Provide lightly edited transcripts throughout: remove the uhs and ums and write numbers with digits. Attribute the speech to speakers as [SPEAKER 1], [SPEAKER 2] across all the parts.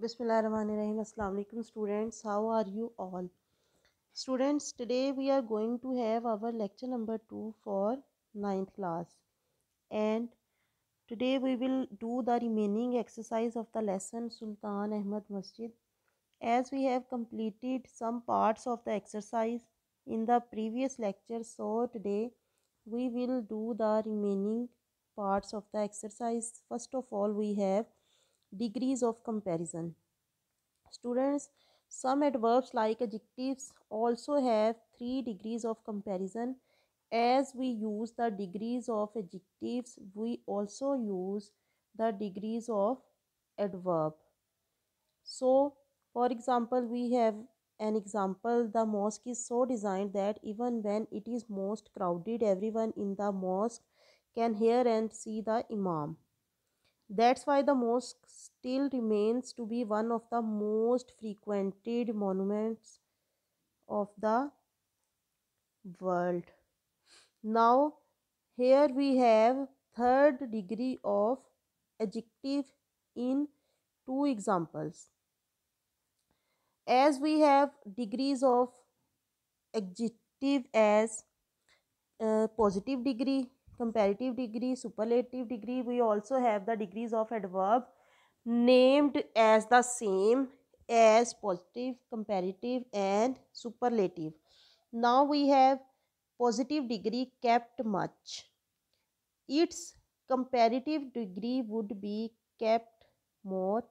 [SPEAKER 1] Bismillahirrahmanirrahim. Assalamu alaikum students. How are you all? Students, today we are going to have our lecture number 2 for ninth class. And today we will do the remaining exercise of the lesson Sultan Ahmad Masjid. As we have completed some parts of the exercise in the previous lecture, so today we will do the remaining parts of the exercise. First of all, we have degrees of comparison. Students, some adverbs like adjectives also have 3 degrees of comparison. As we use the degrees of adjectives, we also use the degrees of adverb. So, for example, we have an example: the mosque is so designed that even when it is most crowded, everyone in the mosque can hear and see the Imam. That's why the mosque still remains to be one of the most frequented monuments of the world. Now, here we have third degree of adjective in 2 examples. As we have degrees of adjective as positive degree, comparative degree, superlative degree, we also have the degrees of adverb named as the same as positive, comparative and superlative. Now we have positive degree kept much. Its comparative degree would be kept more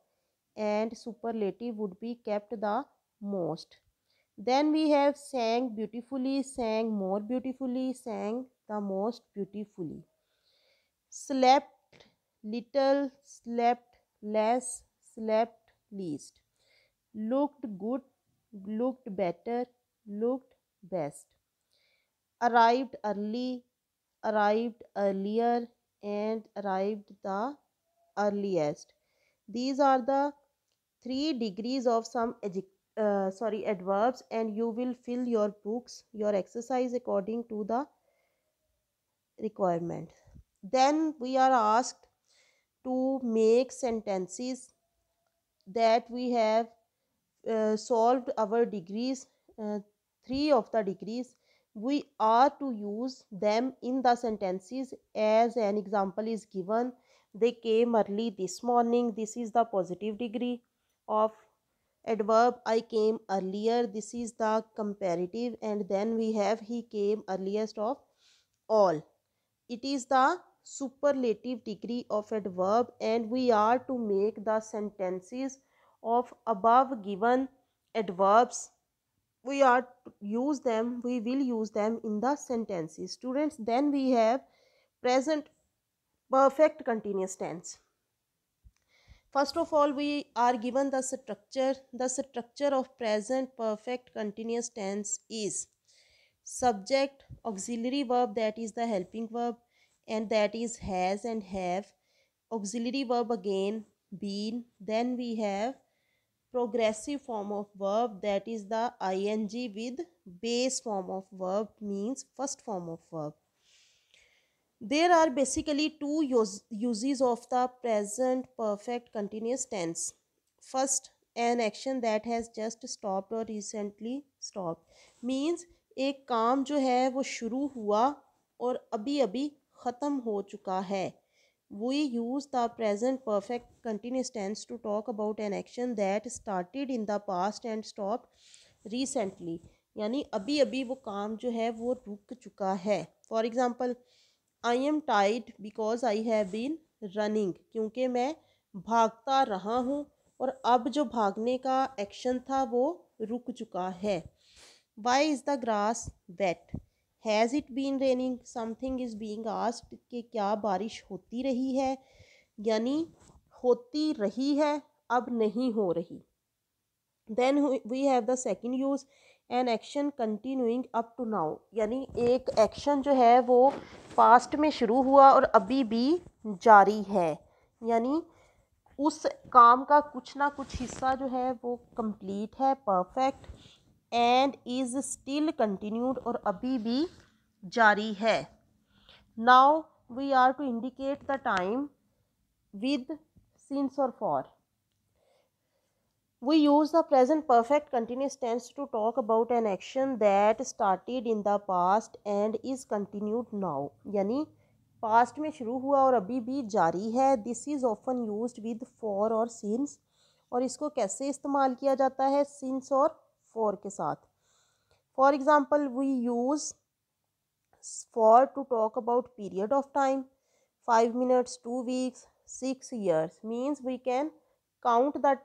[SPEAKER 1] and superlative would be kept the most. Then we have sang beautifully, sang more beautifully, sang the most beautifully. Slept little, slept less, slept least. Looked good, looked better, looked best. Arrived early, arrived earlier, and arrived the earliest. These are the 3 degrees of some adverbs, and you will fill your books, your exercise according to the requirement. Then we are asked to make sentences that we have solved our degrees, 3 of the degrees. We are to use them in the sentences. As an example is given: they came early this morning. This is the positive degree of adverb. I came earlier, this is the comparative. And then we have he came earliest of all. It is the superlative degree of adverb, and we are to make the sentences of above given adverbs. We are to use them, we will use them in the sentences. Students, then we have present perfect continuous tense. First of all, we are given the structure. The structure of present perfect continuous tense is subject, auxiliary verb, that is the helping verb, and that is has and have. Auxiliary verb again, been. Then we have progressive form of verb, that is the ing, with base form of verb, means first form of verb. There are basically two uses of the present perfect continuous tense. First, an action that has just stopped or recently stopped, means एक काम जो है वो शुरू हुआ और अभी अभी ख़त्म हो चुका है. We use the present perfect continuous tense to talk about an action that started in the past and stopped recently. यानी अभी अभी वो काम जो है वो रुक चुका है. For example, I am tired because I have been running. क्योंकि मैं भागता रहा हूँ और अब जो भागने का एक्शन था वो रुक चुका है. Why is the grass wet? Has it been raining? Something is being asked कि क्या बारिश होती रही है, यानी होती रही है, अब नहीं हो रही. Then we have the second use, an action continuing up to now. यानी एक एक्शन जो है वो पास्ट में शुरू हुआ और अभी भी जारी है. यानी उस काम का कुछ ना कुछ हिस्सा जो है वो कंप्लीट है, perfect, and is still continued, और अभी भी जारी है. Now we are to indicate the time with since और for. We use the present perfect continuous tense to talk about an action that started in the past and is continued now. यानी past में शुरू हुआ और अभी भी जारी है. This is often used with for और since. और इसको कैसे इस्तेमाल किया जाता है since और for के साथ. For example, we use for to talk about period of time. 5 minutes, 2 weeks, 6 years means we can count the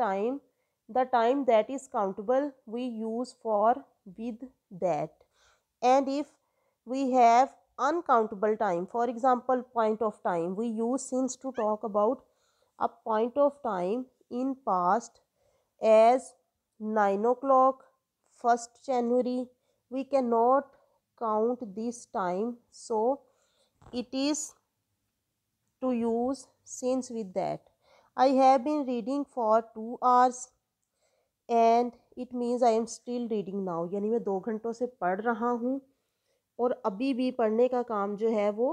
[SPEAKER 1] time that is countable we use for with that. And if we have uncountable time, for example point of time, we use since to talk about a point of time in past as 9 o'clock, 1st January. We cannot count this time, so it is to use since with that. I have been reading for 2 hours and it means I am still reading now. यानी मैं 2 घंटों से पढ़ रहा हूँ और अभी भी पढ़ने का काम जो है वो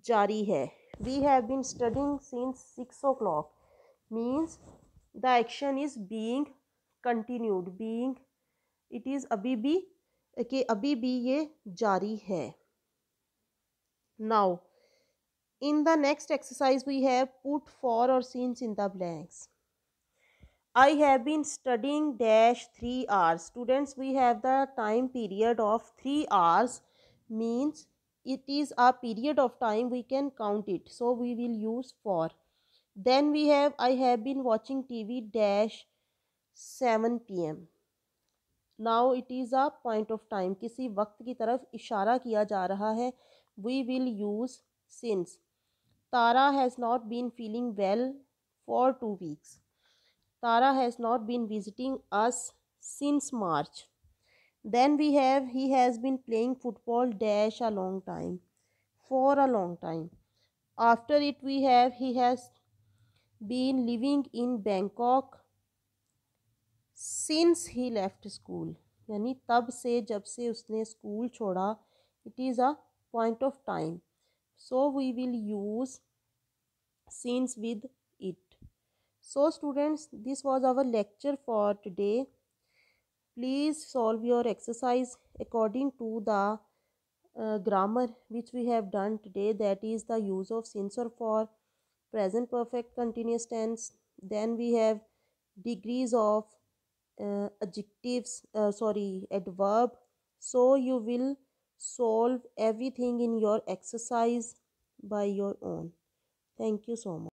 [SPEAKER 1] जारी है. We have been studying since 6 o'clock means the action is being continued. Being it is अभी भी कि अभी भी ये जारी है. Now in the next exercise we have put for or since in the blanks. I have been studying dash 3 hours. Students, we have the time period of 3 hours means it is a period of time we can count it. So we will use for. Then we have I have been watching TV dash 7 p.m. Now it is a point of time. किसी वक्त की तरफ इशारा किया जा रहा है. We will use since. Tara has not been feeling well for 2 weeks. Tara has not been visiting us since March. Then we have he has been playing football dash a long time. For a long time. After it we have he has been living in Bangkok since he left school. यानी तब से जब से उसने school छोड़ा. It is a point of time. So we will use since with it. So students, this was our lecture for today. Please solve your exercise according to the grammar which we have done today, that is the use of since or for, present perfect continuous tense. Then we have degrees of adverb. So you will solve everything in your exercise by your own. Thank you so much.